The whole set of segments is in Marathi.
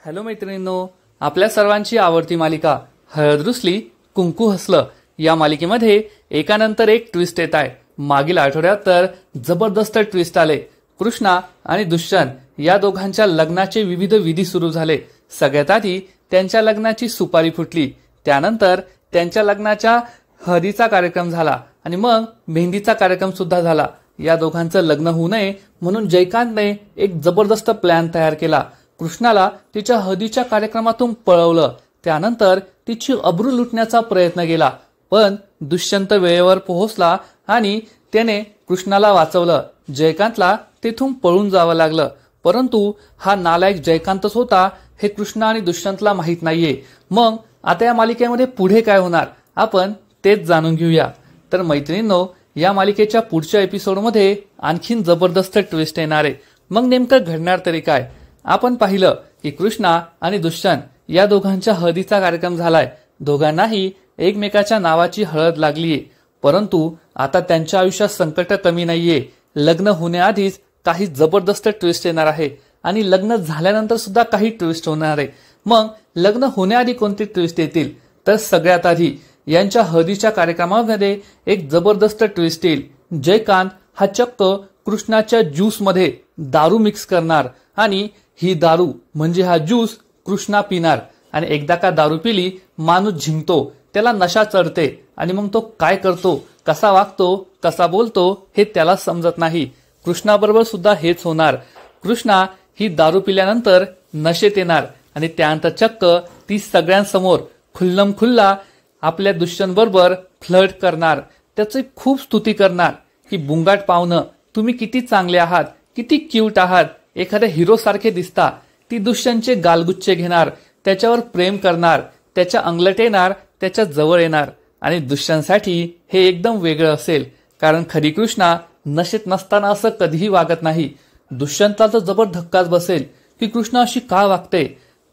हॅलो मैत्रिणींनो, आपल्या सर्वांची आवडती मालिका हळद रुसली कुंकू हसलं या मालिकेमध्ये एकानंतर एक ट्विस्ट येत आहे। मागील आठवड्यात तर जबरदस्त ट्विस्ट आले। कृष्णा आणि दुष्यंत या दोघांच्या लग्नाचे विविध विधी सुरू झाले। सगळ्यात आधी त्यांच्या लग्नाची सुपारी फुटली, त्यानंतर त्यांच्या लग्नाच्या हळदीचा कार्यक्रम झाला आणि मग मेहंदीचा कार्यक्रम सुद्धा झाला। या दोघांचं लग्न होऊ नये म्हणून जयकांतने एक जबरदस्त प्लॅन तयार केला। कृष्णाला तिच्या हळदीच्या कार्यक्रमातून पळवलं, त्यानंतर तिची अब्रू लुटण्याचा प्रयत्न केला, पण दुष्यंत वेळेवर पोहोचला आणि त्याने कृष्णाला वाचवलं। जयकांतला तेथून पळून जावं लागलं, परंतु हा नालायक जयकांतच होता हे कृष्णा आणि दुष्यंतला माहित नाहीये। मग आता या मालिकेमध्ये पुढे काय होणार आपण तेच जाणून घेऊया। तर मैत्रिणींनो, या मालिकेच्या पुढच्या एपिसोडमध्ये आणखीन जबरदस्त ट्विस्ट येणार आहे। मग नेमकं घडणार तरी काय? आपण पाहिलं की कृष्णा आणि दुष्यंत या दोघांच्या हळदीचा कार्यक्रम झालाय। दोघांनाही एकमेकाच्या नावाची हळद लागलीये, परंतु आता त्यांच्या आयुष्यात संकट कमी नाहीये। लग्न होण्याआधीच काही जबरदस्त ट्विस्ट येणार आहे आणि लग्न झाल्यानंतर सुद्धा काही ट्विस्ट होणार आहे। मग लग्न होण्याआधी कोणते ट्विस्ट येतील? तर सगळ्यात आधी यांच्या हळदीच्या कार्यक्रमामध्ये एक जबरदस्त ट्विस्ट येईल। जयकांत हा चक्क कृष्णाच्या ज्यूस मध्ये दारू मिक्स करणार आणि ही दारू म्हणजे हा ज्यूस कृष्णा पिणार आणि एकदा का दारू पिली माणूस झिंकतो, त्याला नशा चढते आणि मग तो काय करतो, कसा वागतो, कसा बोलतो हे त्याला समजत नाही। कृष्णाबरोबर सुद्धा हेच होणार। कृष्णा ही दारू पिल्यानंतर नशेत येणार आणि त्यानंतर चक्क ती सगळ्यांसमोर खुल्लम खुल्ला आपल्या दुष्यंत बरोबर फ्लर्ट करणार, त्याची खूप स्तुती करणार की बुंगाट पाहुणं, तुम्ही किती चांगले आहात, किती क्यूट आहात, एखाद्या हिरो सारखे दिसता। ती दुष्यंतचे गालगुच्चे घेणार, त्याच्यावर प्रेम करणार, त्याच्या अंगलट येणार, त्याच्या जवळ येणार आणि दुष्यंतसाठी हे एकदम वेगळं असेल, कारण खरी कृष्णा नशेत नसताना असं कधीही वागत नाही। दुष्यंतला तर जबर धक्काच बसेल की कृष्णा अशी का वागते।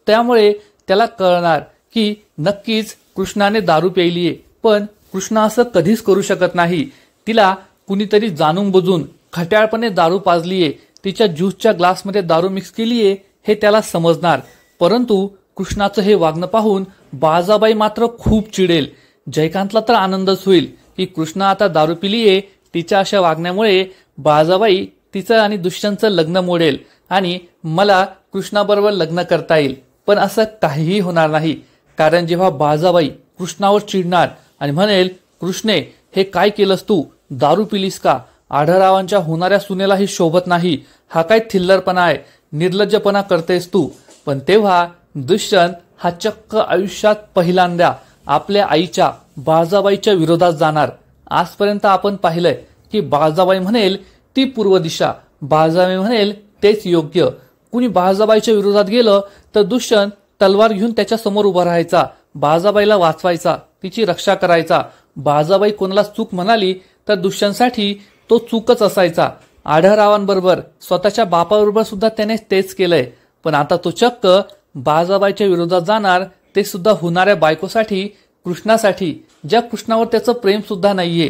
त्यामुळे त्याला कळणार की नक्कीच कृष्णाने दारू प्यायलीये, पण कृष्णा असं कधीच करू शकत नाही। तिला कुणीतरी जाणून बुजून खट्याळपणे दारू पाजलीये, तिच्या ज्यूसच्या ग्लासमध्ये दारू मिक्स केलीये हे त्याला समजणार। परंतु कृष्णाचं हे वागणं पाहून बाळजाबाई मात्र खूप चिडेल। जयकांतला तर आनंदच होईल की कृष्णा आता दारू पिलीये, तिच्या अशा वागण्यामुळे बाळजाबाई तिचं आणि दुष्यंतचं लग्न मोडेल आणि मला कृष्णाबरोबर लग्न करता येईल। पण असं काहीही होणार नाही, कारण जेव्हा बाळजाबाई कृष्णावर चिडणार आणि म्हणेल, कृष्णे हे काय केलंस तू, दारू पिलीस का, आढळरावांच्या होणाऱ्या सुनेला ही शोभत नाही, हा काय थिल्लरपणा आहे, निर्लज्जपणा करतेस तू। पण तेव्हा दुष्यंत हा चक्क आयुष्यात पहिल्यांदा आपल्या आईच्या बाळजाबाईच्या विरोधात जाणार। आजपर्यंत आपण पाहिलंय की बाळजाबाई म्हणेल ती पूर्व दिशा, बाळजाबाई म्हणेल तेच योग्य। कुणी बाळजाबाईच्या विरोधात गेलं तर दुष्यंत तलवार घेऊन त्याच्या समोर उभा राहायचा, बाळजाबाईला वाचवायचा, तिची रक्षा करायचा। बाळजाबाई कोणाला चूक म्हणाली तर दुष्यंतसाठी तो चूकच असायचा। आढळरावांबरोबर स्वतःच्या बापाबरोबर सुद्धा त्याने तेच केलंय, पण आता तो चक्क बाळजाबाईच्या विरोधात जाणार, ते सुद्धा होणाऱ्या बायकोसाठी, कृष्णासाठी, ज्या कृष्णावर त्याचं प्रेम सुद्धा नाहीये।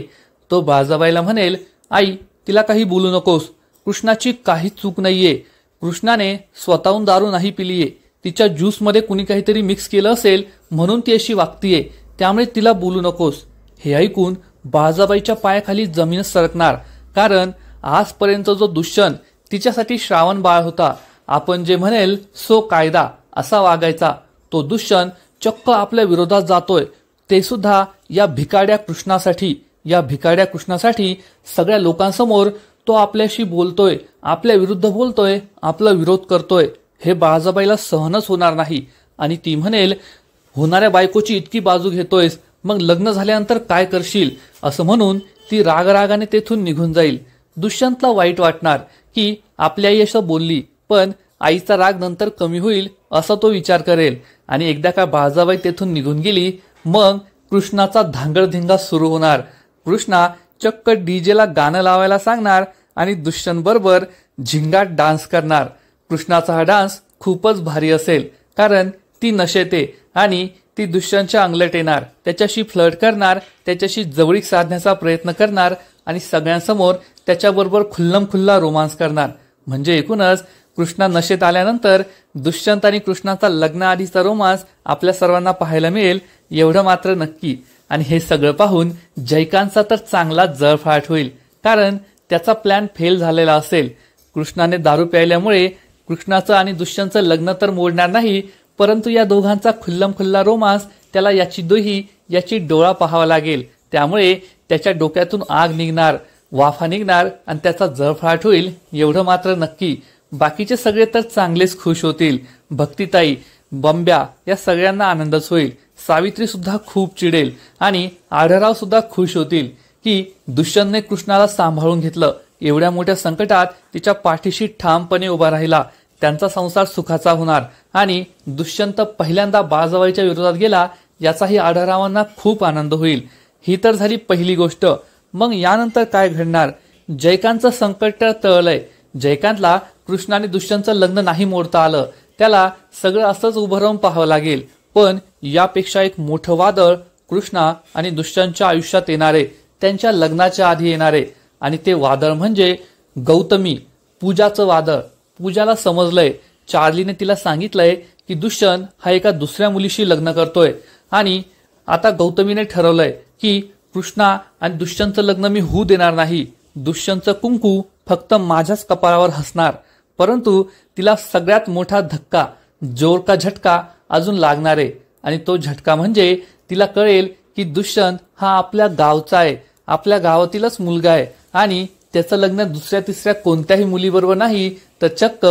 तो बाळजाबाईला म्हणेल, आई तिला काही बोलू नकोस, कृष्णाची काही चूक नाहीये, कृष्णाने स्वतःहून दारू नाही पिलीये, तिच्या ज्यूसमध्ये कुणी काहीतरी मिक्स केलं असेल म्हणून ती अशी वागतीये, त्यामुळे तिला बोलू नकोस। हे ऐकून बाळजाबाईच्या पायाखाली जमीन सरकणार, कारण आजपर्यंत जो दुष्यंत तिच्यासाठी श्रावण बाळ होता, आपण जे म्हणेल सो कायदा असा वागायचा, तो दुष्यंत चक्क आपल्या विरोधात जातोय, ते सुद्धा या भिकाड्या कृष्णासाठी। या भिकाड्या कृष्णासाठी सगळ्या लोकांसमोर तो आपल्याशी बोलतोय, आपल्या विरुद्ध बोलतोय, आपला विरोध करतोय। हे बाळजाबाईला सहनच होणार नाही आणि ती म्हणेल, होणाऱ्या बायकोची इतकी बाजू घेतोयस, मग लग्न झाल्यानंतर काय करशील, असं म्हणून ती रागरागाने तेथून निघून जाईल। दुष्यंतला वाईट वाटणार की आपली आई असं बोलली, पण आईचा राग नंतर कमी होईल असा तो विचार करेल आणि एकदा का बाळजाबाई तेथून निघून गेली, मग कृष्णाचा धांगडधिंगा सुरू होणार। कृष्णा चक्क डीजेला गाणं लावायला सांगणार आणि दुष्यंत बरोबर झिंगाट डान्स करणार। कृष्णाचा हा डान्स खूपच भारी असेल, कारण ती नशेते आणि ती दुष्यंतच्या अंगलट येणार, त्याच्याशी फ्लर्ट करणार, त्याच्याशी जवळीक साधण्याचा प्रयत्न करणार आणि सगळ्यांसमोर त्याच्याबरोबर खुल्लम खुल्ला रोमांस करणार। म्हणजे एकूणच कृष्णा नशेत आल्यानंतर दुष्यंत आणि कृष्णाचा लग्नाआधीचा रोमांस आपल्या सर्वांना पाहायला मिळेल एवढं मात्र नक्की. आणि हे सगळं पाहून जयकांतचा तर चांगला जळफळाट होईल, कारण त्याचा प्लॅन फेल झालेला असेल. कृष्णाने दारू प्यायल्यामुळे कृष्णाचं आणि दुष्यंतचं लग्न तर मोडणार नाही, परंतु या दोघांचा खुल्लमखुल्ला रोमांस त्याला याची डोळा पाहावा लागेल. त्यामुळे त्याच्या डोक्यातून आग निघणार, वाफा निघणार आणि त्याचा जळफळाट होईल एवढं मात्र नक्की. बाकीचे सगळे तर चांगलेच खुश होतील. भक्तिताई, बंब्या या सगळ्यांना आनंदच होईल. सावित्री सुद्धा खूप चिडेल आणि आढळराव सुद्धा खुश होतील की दुष्यंतने कृष्णाला सांभाळून घेतलं. एवढ्या मोठ्या संकटात तिच्या पाठीशी ठामपणे उभा राहिला. त्यांचा संसार सुखाचा होणार आणि दुष्यंत पहिल्यांदा बाळजाबाईच्या विरोधात गेला याचाही आढळरावांना खूप आनंद होईल. ही तर झाली पहिली गोष्ट. मग यानंतर काय घडणार? जयकांतचं संकट टळलंय. जयकांतला कृष्ण आणि दुष्यंतचं लग्न नाही मोडता आलं. त्याला सगळं असंच उभं राहून पाहावं लागेल. पण यापेक्षा एक मोठं वादळ कृष्णा आणि दुष्यंतच्या आयुष्यात येणारे, त्यांच्या लग्नाच्या आधी येणारे. आणि ते वादळ म्हणजे गौतमी, पूजाचं वादळ. पूजाला समजलंय, चार्लीने तिला सांगितलंय की दुष्यंत हा एका दुसऱ्या मुलीशी लग्न करतोय. आणि आता गौतमीने ठरवलंय की कृष्णा आणि दुष्यंतचं लग्न मी होऊ देणार नाही. दुष्यंतचं कुंकू फक्त माझ्याच कपाळावर हसणार. परंतु तिला सगळ्यात मोठा धक्का, जोर का झटका अजून लागणार आहे. आणि तो झटका म्हणजे तिला कळेल की दुष्यंत हा आपल्या गावचा आहे, आपल्या गावातीलच मुलगा आहे आणि त्याचं लग्न दुसऱ्या तिसऱ्या कोणत्याही मुलीबरोबर नाही, तर चक्क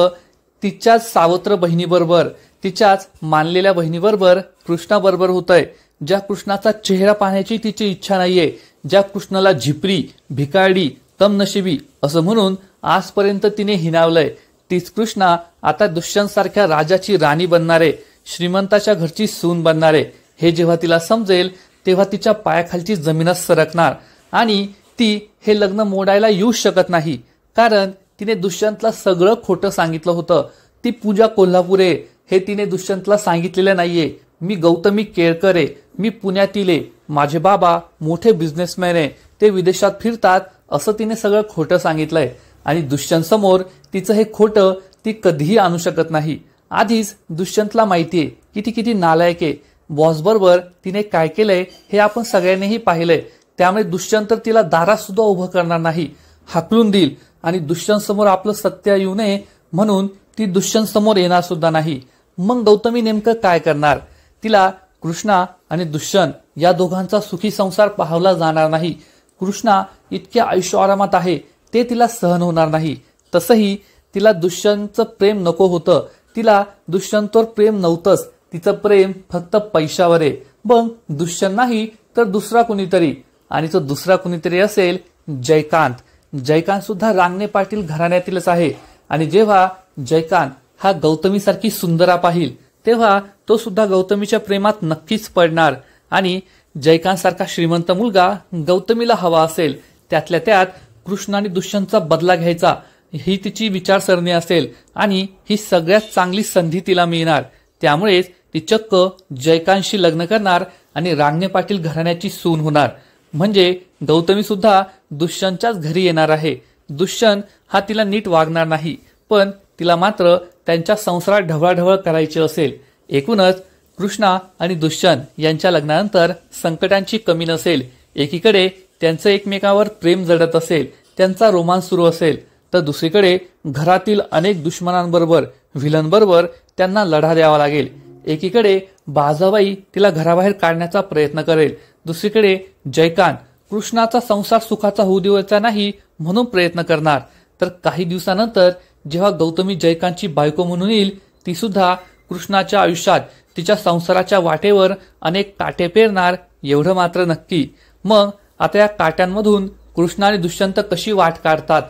तिच्याच सावत्र बहिणीबरोबर, तिच्याच मानलेल्या बहिणीबरोबर, कृष्णाबरोबर होतंय. ज्या कृष्णाचा चेहरा पाहण्याची तिची इच्छा नाहीये, ज्या कृष्णाला झिपरी, भिकारडी, कमनशिबी असं म्हणून आजपर्यंत तिने हिणावलंय, तीच कृष्णा आता दुष्यंत सारख्या राजाची राणी बनणारे, श्रीमंताच्या घरची सून बनणारे. हे जेव्हा तिला समजेल तेव्हा तिच्या पायाखालची जमीनच सरकणार आणि ती हे लग्न मोडायला येऊ शकत नाही. कारण तिने दुष्यंतला सगळं खोटं सांगितलं होतं. ती पूजा कोल्हापुरे हे तिने दुष्यंतला सांगितलेलं नाहीये. मी गौतमी केळकर आहे, मी पुण्यातील आहे, माझे बाबा मोठे बिझनेसमॅन आहे, ते विदेशात फिरतात, असं तिने सगळं खोटं सांगितलंय. आणि दुष्यंत समोर तिचं हे खोटं ती कधीही आणू शकत नाही. आधीच दुष्यंतला माहितीये की ती किती नालायक आहे. बॉस बरोबर तिने काय केलंय हे आपण सगळ्यांनीही पाहिलंय. त्यामुळे दुष्यंत तिला दारात सुद्धा उभं करणार नाही, हाकलून देईल. आणि दुष्यंत समोर आपलं सत्य येऊ नये म्हणून ती दुष्यंत समोर येणार सुद्धा नाही. मग गौतमी नेमकं काय करणार? तिला कृष्णा आणि दुष्यंत या दोघांचा सुखी संसार पाहावला जाणार नाही. कृष्णा इतक्या आयुष्य आरामात आहे ते तिला सहन होणार नाही. तसंही तिला दुष्यंतचं प्रेम नको होतं. तिला दुष्यंतवर प्रेम नव्हतंच. तिचं प्रेम फक्त पैशावर आहे. मग दुष्यंत नाही तर दुसरा कुणीतरी. आणि तो दुसरा कुणीतरी असेल जयकांत. जयकांत सुद्धा रांगणे पाटील घराण्यातीलच आहे. आणि जेव्हा जयकांत हा गौतमीसारखी सुंदरा पाहिल तेव्हा तो सुद्धा गौतमीच्या प्रेमात नक्कीच पडणार. आणि जयकांत सारखा श्रीमंत मुलगा गौतमीला हवा असेल. त्यातल्या त्यात कृष्ण आणि दुष्यंतचा बदला घ्यायचा ही तिची विचारसरणी असेल. आणि ही सगळ्यात चांगली संधी तिला मिळणार. त्यामुळेच ती चक्क जयकांतशी लग्न करणार आणि रांगणे पाटील घराण्याची सून होणार. म्हणजे गौतमी सुद्धा दुष्यंतच्याच घरी येणार आहे. दुष्यंत हा तिला नीट वागणार नाही, पण तिला मात्र त्यांच्या संसारात ढवळाढवळ करायची असेल. एकूणच कृष्णा आणि दुष्यंत यांच्या लग्नानंतर संकटांची कमी नसेल. एकीकडे त्यांचं एकमेकावर प्रेम जडत असेल, त्यांचा रोमांस सुरू असेल, तर दुसरीकडे घरातील अनेक दुश्मनांबरोबर, व्हिलनबरोबर त्यांना लढा द्यावा लागेल. एकीकडे बाळजाबाई तिला घराबाहेर काढण्याचा प्रयत्न करेल, दुसरीकडे जयकांत कृष्णाचा संसार सुखाचा होऊ द्यायचा नाही म्हणून प्रयत्न करणार. तर काही दिवसानंतर जेव्हा गौतमी जयकांतची बायको म्हणून येईल, ती सुद्धा कृष्णाच्या आयुष्यात तिच्या संसाराच्या वाटेवर अनेक काटे पेरणार एवढं मात्र नक्की. मग आता या काट्यांमधून कृष्णा आणि दुष्यंत कशी वाट काढतात,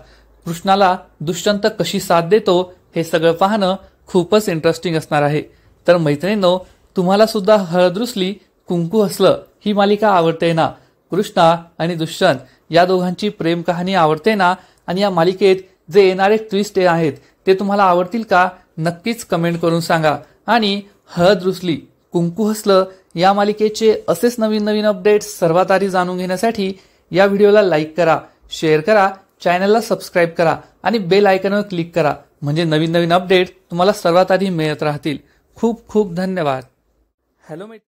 कृष्णाला दुष्यंत कशी साथ देतो, हे सगळं पाहणं खूपच इंटरेस्टिंग असणार आहे. तर मैत्रिणींनो, तुम्हाला सुद्धा हळद रुसली कुंकू हसलं ही मालिका आवडते ना? कृष्णा आणि दुष्यंत या दोघांची प्रेम कहाणी आवडते ना? आणि या मालिकेत जे येणारे ट्विस्ट आहेत ते तुम्हाला आवडतील का? नक्कीच कमेंट करून सांगा. आणि हळद रुसली कुंकू हसलं या मालिकेचे असेच नवीन नवीन अपडेट्स सर्वात आधी जाणून घेण्यासाठी या व्हिडिओला लाईक करा, शेअर करा, चॅनलला सबस्क्राईब करा आणि बेल आयकॉनवर क्लिक करा. म्हणजे नवीन नवीन अपडेट तुम्हाला सर्वात आधी मिळत राहतील. खूप खूप धन्यवाद. हॅलो